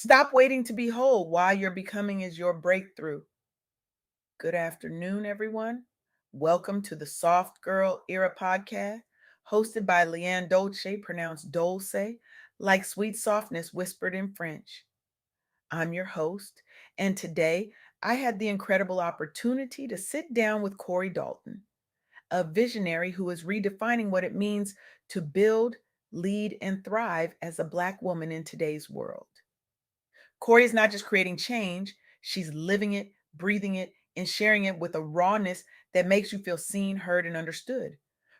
Stop waiting to be whole while your becoming is your breakthrough. Good afternoon, everyone. Welcome to the Soft Girl Era podcast, hosted by LeAnne Dolce, pronounced Dolce, like sweet softness whispered in French. I'm your host, and today I had the incredible opportunity to sit down with Kori Dalton, a visionary who is redefining what it means to build, lead, and thrive as a Black woman in today's world. Corey is not just creating change, she's living it, breathing it, and sharing it with a rawness that makes you feel seen, heard, and understood.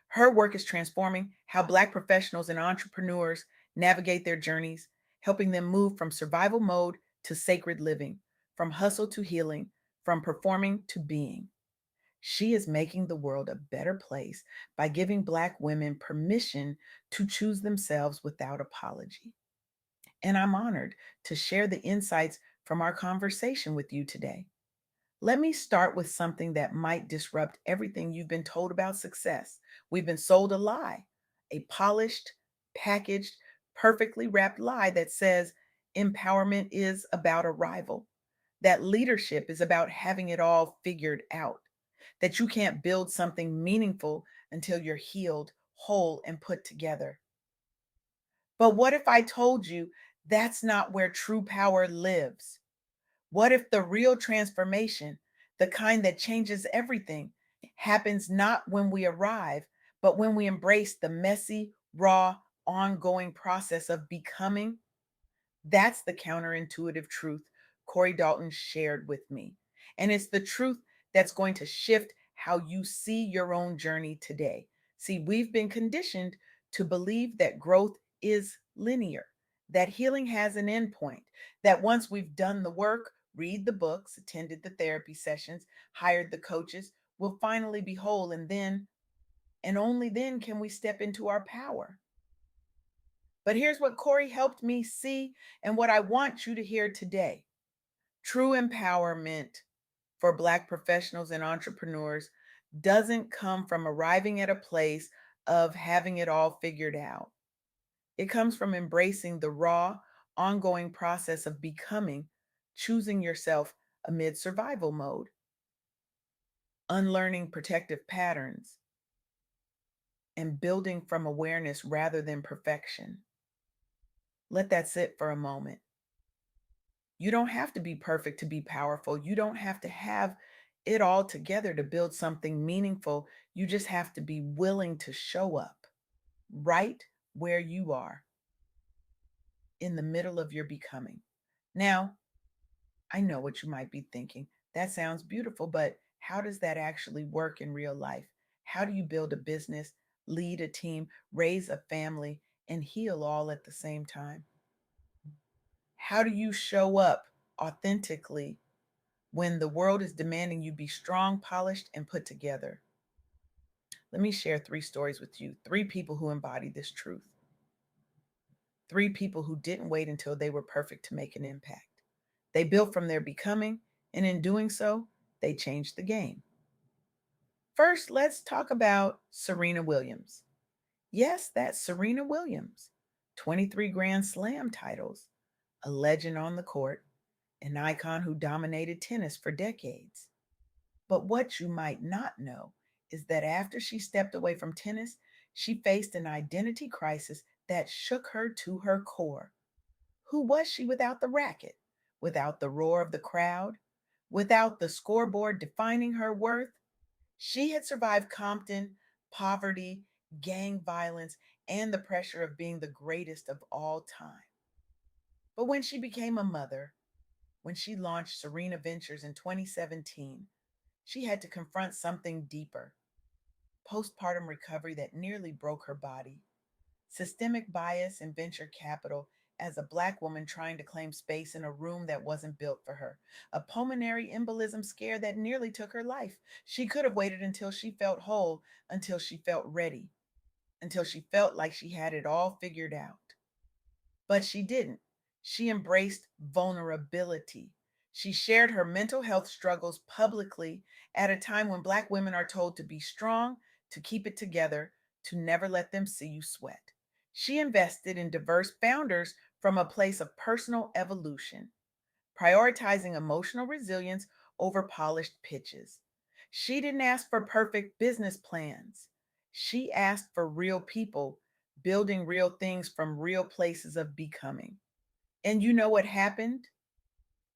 Her work is transforming how Black professionals and entrepreneurs navigate their journeys, helping them move from survival mode to sacred living, from hustle to healing, from performing to being. She is making the world a better place by giving Black women permission to choose themselves without apology. And I'm honored to share the insights from our conversation with you today. Let me start with something that might disrupt everything you've been told about success. We've been sold a lie, a polished, packaged, perfectly wrapped lie that says empowerment is about arrival, that leadership is about having it all figured out, that you can't build something meaningful until you're healed, whole, and put together. But what if I told you that's not where true power lives? What if the real transformation, the kind that changes everything, happens not when we arrive, but when we embrace the messy, raw, ongoing process of becoming? That's the counterintuitive truth Kori Dalton shared with me. And it's the truth that's going to shift how you see your own journey today. See, we've been conditioned to believe that growth is linear, that healing has an endpoint, that once we've done the work, read the books, attended the therapy sessions, hired the coaches, we'll finally be whole. And then, and only then, can we step into our power. But here's what Corey helped me see and what I want you to hear today. True empowerment for Black professionals and entrepreneurs doesn't come from arriving at a place of having it all figured out. It comes from embracing the raw, ongoing process of becoming, choosing yourself amid survival mode, unlearning protective patterns, and building from awareness rather than perfection. Let that sit for a moment. You don't have to be perfect to be powerful. You don't have to have it all together to build something meaningful. You just have to be willing to show up right where you are in the middle of your becoming. Now, I know what you might be thinking. That sounds beautiful, but how does that actually work in real life? How do you build a business, lead a team, raise a family, and heal all at the same time? How do you show up authentically when the world is demanding you be strong, polished, and put together? Let me share three stories with you. Three people who embody this truth. Three people who didn't wait until they were perfect to make an impact. They built from their becoming, and in doing so, they changed the game. First, let's talk about Serena Williams. Yes, that's Serena Williams. 23 Grand Slam titles, a legend on the court, an icon who dominated tennis for decades. But what you might not know is that after she stepped away from tennis, she faced an identity crisis that shook her to her core. Who was she without the racket, without the roar of the crowd, without the scoreboard defining her worth? She had survived Compton, poverty, gang violence, and the pressure of being the greatest of all time. But when she became a mother, when she launched Serena Ventures in 2017, she had to confront something deeper: postpartum recovery that nearly broke her body, systemic bias in venture capital as a Black woman trying to claim space in a room that wasn't built for her, a pulmonary embolism scare that nearly took her life. She could have waited until she felt whole, until she felt ready, until she felt like she had it all figured out. But she didn't. She embraced vulnerability. She shared her mental health struggles publicly at a time when Black women are told to be strong, to keep it together, to never let them see you sweat. She invested in diverse founders from a place of personal evolution, prioritizing emotional resilience over polished pitches. She didn't ask for perfect business plans. She asked for real people building real things from real places of becoming. And you know what happened?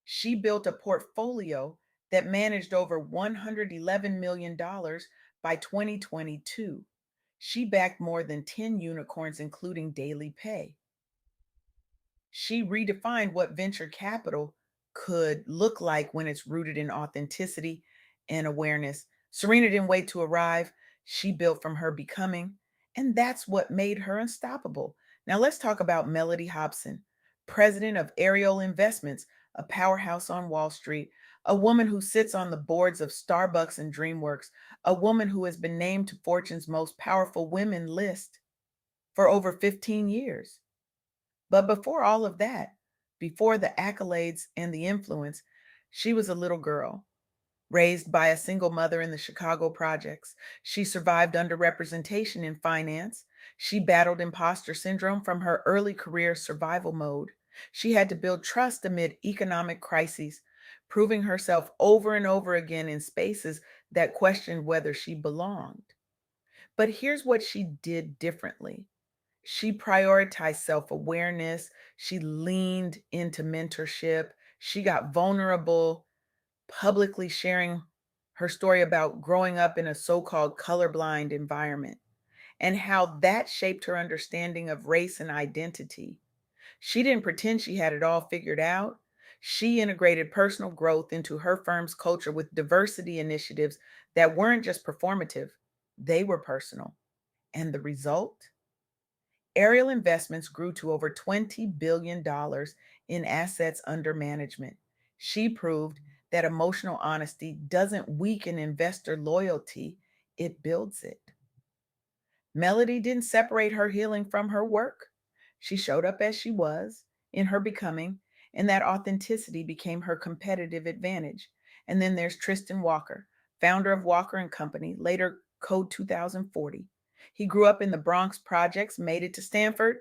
She built a portfolio that managed over $111 million by 2022. She backed more than 10 unicorns, including Daily Pay. She redefined what venture capital could look like when it's rooted in authenticity and awareness. Serena didn't wait to arrive. She built from her becoming, and that's what made her unstoppable. Now let's talk about Melody Hobson, president of Ariel Investments, a powerhouse on Wall Street, a woman who sits on the boards of Starbucks and DreamWorks, a woman who has been named to Fortune's most powerful women list for over 15 years. But before all of that, before the accolades and the influence, she was a little girl, raised by a single mother in the Chicago projects. She survived underrepresentation in finance. She battled imposter syndrome from her early career survival mode. She had to build trust amid economic crises, proving herself over and over again in spaces that questioned whether she belonged. But here's what she did differently. She prioritized self awareness. She leaned into mentorship. She got vulnerable, publicly sharing her story about growing up in a so called colorblind environment and how that shaped her understanding of race and identity. She didn't pretend she had it all figured out. She integrated personal growth into her firm's culture with diversity initiatives that weren't just performative, they were personal. And the result? Ariel Investments grew to over $20 billion in assets under management. She proved that emotional honesty doesn't weaken investor loyalty, it builds it. Melody didn't separate her healing from her work. She showed up as she was, in her becoming, and that authenticity became her competitive advantage. And then there's Tristan Walker, founder of Walker and Company, later Code 2040. He grew up in the Bronx projects, made it to Stanford,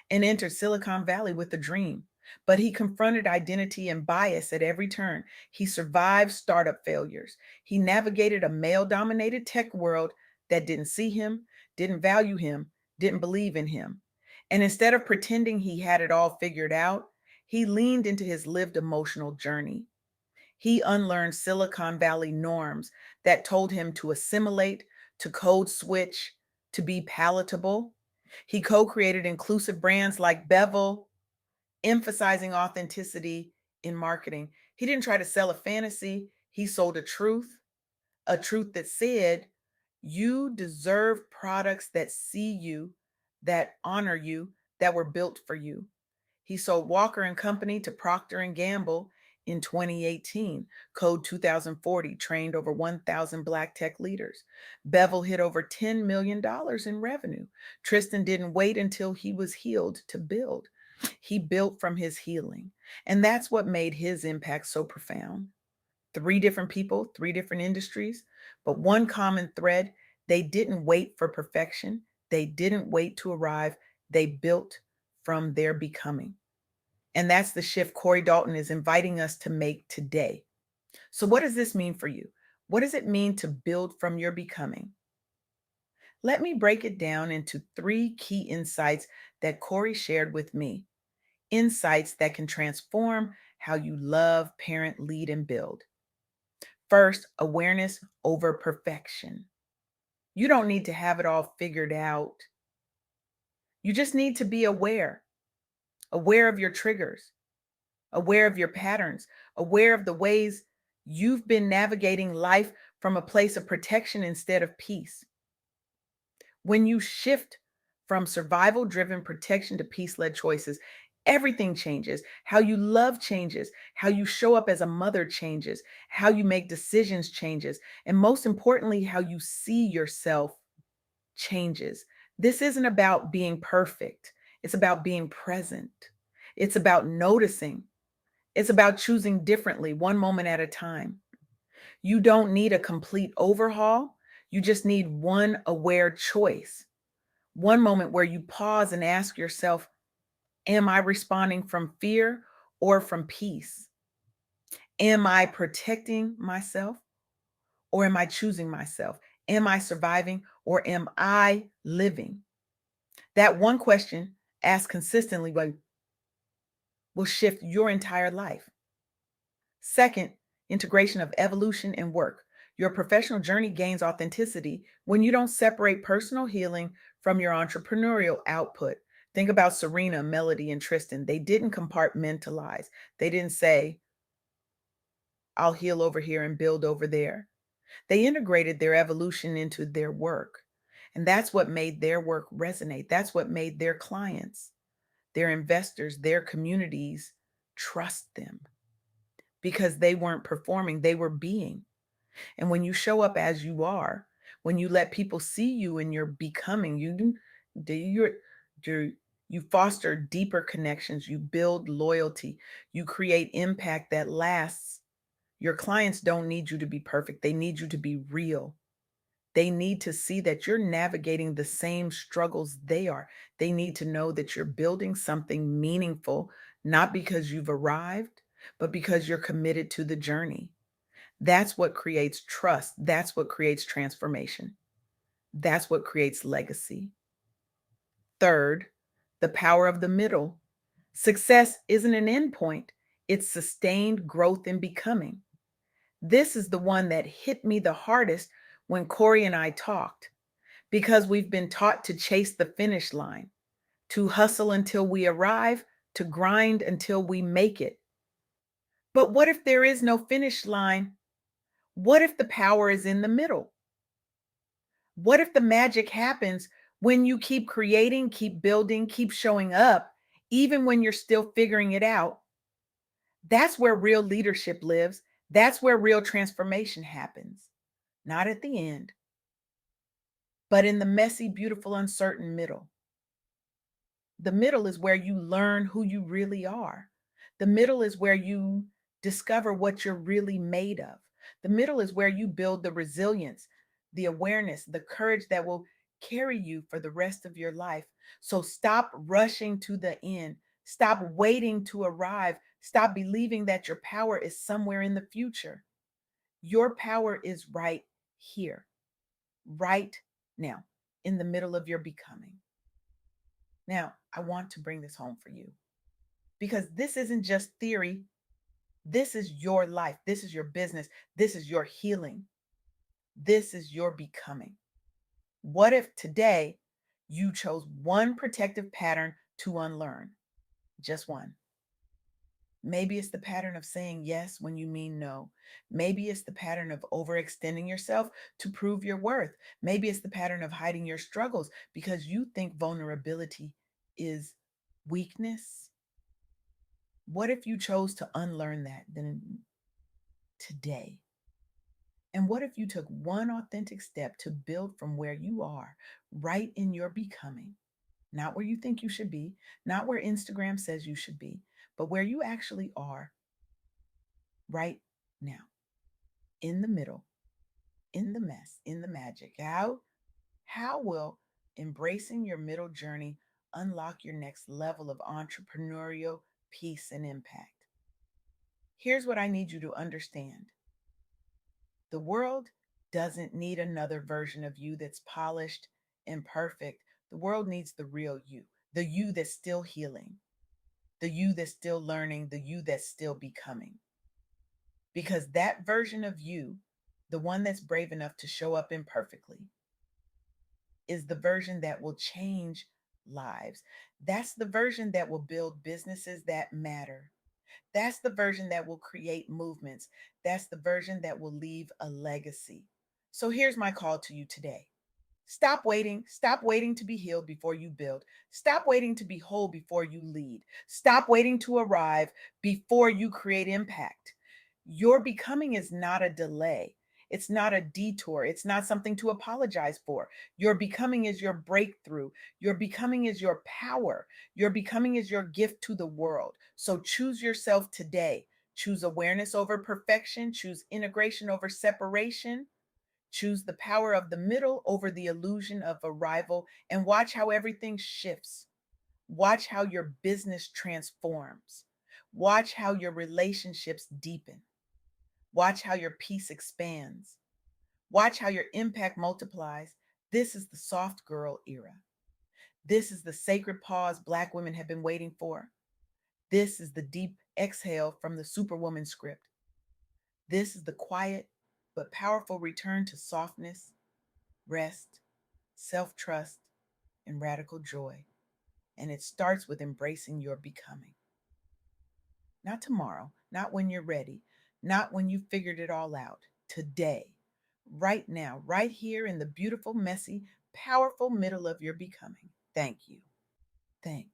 and entered Silicon Valley with a dream. But he confronted identity and bias at every turn. He survived startup failures. He navigated a male dominated tech world that didn't see him, didn't value him, didn't believe in him. And instead of pretending he had it all figured out, he leaned into his lived emotional journey. He unlearned Silicon Valley norms that told him to assimilate, to code switch, to be palatable. He co created inclusive brands like Bevel, emphasizing authenticity in marketing. He didn't try to sell a fantasy, he sold a truth that said, you deserve products that see you, that honor you, that were built for you. He sold Walker and Company to Procter and Gamble in 2018. Code 2040 trained over 1,000 Black tech leaders. Bevel hit over $10 million in revenue. Tristan didn't wait until he was healed to build. He built from his healing. And that's what made his impact so profound. Three different people, three different industries, but one common thread: they didn't wait for perfection. They didn't wait to arrive. They built from their becoming. And that's the shift Kori Dalton is inviting us to make today. So, what does this mean for you? What does it mean to build from your becoming? Let me break it down into three key insights that Kori shared with me. Insights that can transform how you love, parent, lead, and build. First, awareness over perfection. You don't need to have it all figured out. You just need to be aware of your triggers, aware of your patterns, aware of the ways you've been navigating life from a place of protection instead of peace. When you shift from survival driven protection to peace led choices, everything changes. How you love changes, how you show up as a mother changes, how you make decisions changes, and most importantly, how you see yourself changes. This isn't about being perfect, it's about being present, it's about noticing. It's about choosing differently, one moment at a time. You don't need a complete overhaul. You just need one aware choice. One moment where you pause and ask yourself, Am I responding from fear or from peace? Am I protecting myself or am I choosing myself? Am I surviving or am I living? That one question asked consistently will shift your entire life. Second, integration of evolution and work. Your professional journey gains authenticity when you don't separate personal healing from your entrepreneurial output. Think about Serena, Melody, and Tristan. They didn't compartmentalize. They didn't say, I'll heal over here and build over there. They integrated their evolution into their work. And that's what made their work resonate. That's what made their clients, their investors, their communities trust them because they weren't performing, they were being. And when you show up as you are, when you let people see you and you're becoming, you you foster deeper connections, you build loyalty, you create impact that lasts. Your clients don't need you to be perfect. They need you to be real. They need to see that you're navigating the same struggles they are. They need to know that you're building something meaningful, not because you've arrived, but because you're committed to the journey. That's what creates trust. That's what creates transformation. That's what creates legacy. Third, the power of the middle. Success isn't an endpoint, it's sustained growth and becoming. This is the one that hit me the hardest when Kori and I talked because we've been taught to chase the finish line, to hustle until we arrive, to grind until we make it. But what if there is no finish line? What if the power is in the middle? What if the magic happens when you keep creating, keep building, keep showing up, even when you're still figuring it out? That's where real leadership lives. That's where real transformation happens. Not at the end, but in the messy, beautiful, uncertain middle. The middle is where you learn who you really are. The middle is where you discover what you're really made of. The middle is where you build the resilience, the awareness, the courage that will carry you for the rest of your life. So stop rushing to the end. Stop waiting to arrive. Stop believing that your power is somewhere in the future. Your power is right here, right now, in the middle of your becoming. Now, I want to bring this home for you because this isn't just theory. This is your life. This is your business. This is your healing. This is your becoming. What if today you chose one protective pattern to unlearn? Just one. Maybe it's the pattern of saying yes when you mean no. Maybe it's the pattern of overextending yourself to prove your worth. Maybe it's the pattern of hiding your struggles because you think vulnerability is weakness. What if you chose to unlearn that then today? And what if you took one authentic step to build from where you are, right in your becoming? Not where you think you should be, not where Instagram says you should be, but where you actually are right now, in the middle, in the mess, in the magic. How will embracing your middle journey unlock your next level of entrepreneurial peace and impact? Here's what I need you to understand. The world doesn't need another version of you that's polished and perfect. The world needs the real you, the you that's still healing, the you that's still learning, the you that's still becoming. Because that version of you, the one that's brave enough to show up imperfectly, is the version that will change lives. That's the version that will build businesses that matter. That's the version that will create movements. That's the version that will leave a legacy. So here's my call to you today. Stop waiting. Stop waiting to be healed before you build. Stop waiting to be whole before you lead. Stop waiting to arrive before you create impact. Your becoming is not a delay. It's not a detour. It's not something to apologize for. Your becoming is your breakthrough. Your becoming is your power. Your becoming is your gift to the world. So choose yourself today. Choose awareness over perfection. Choose integration over separation. Choose the power of the middle over the illusion of arrival and watch how everything shifts. Watch how your business transforms. Watch how your relationships deepen. Watch how your peace expands. Watch how your impact multiplies. This is the soft girl era. This is the sacred pause Black women have been waiting for. This is the deep exhale from the Superwoman script. This is the quiet but powerful return to softness, rest, self trust, and radical joy. And it starts with embracing your becoming. Not tomorrow, not when you're ready, not when you figured it all out. Today, right now, right here in the beautiful, messy, powerful middle of your becoming. Thank you. Thank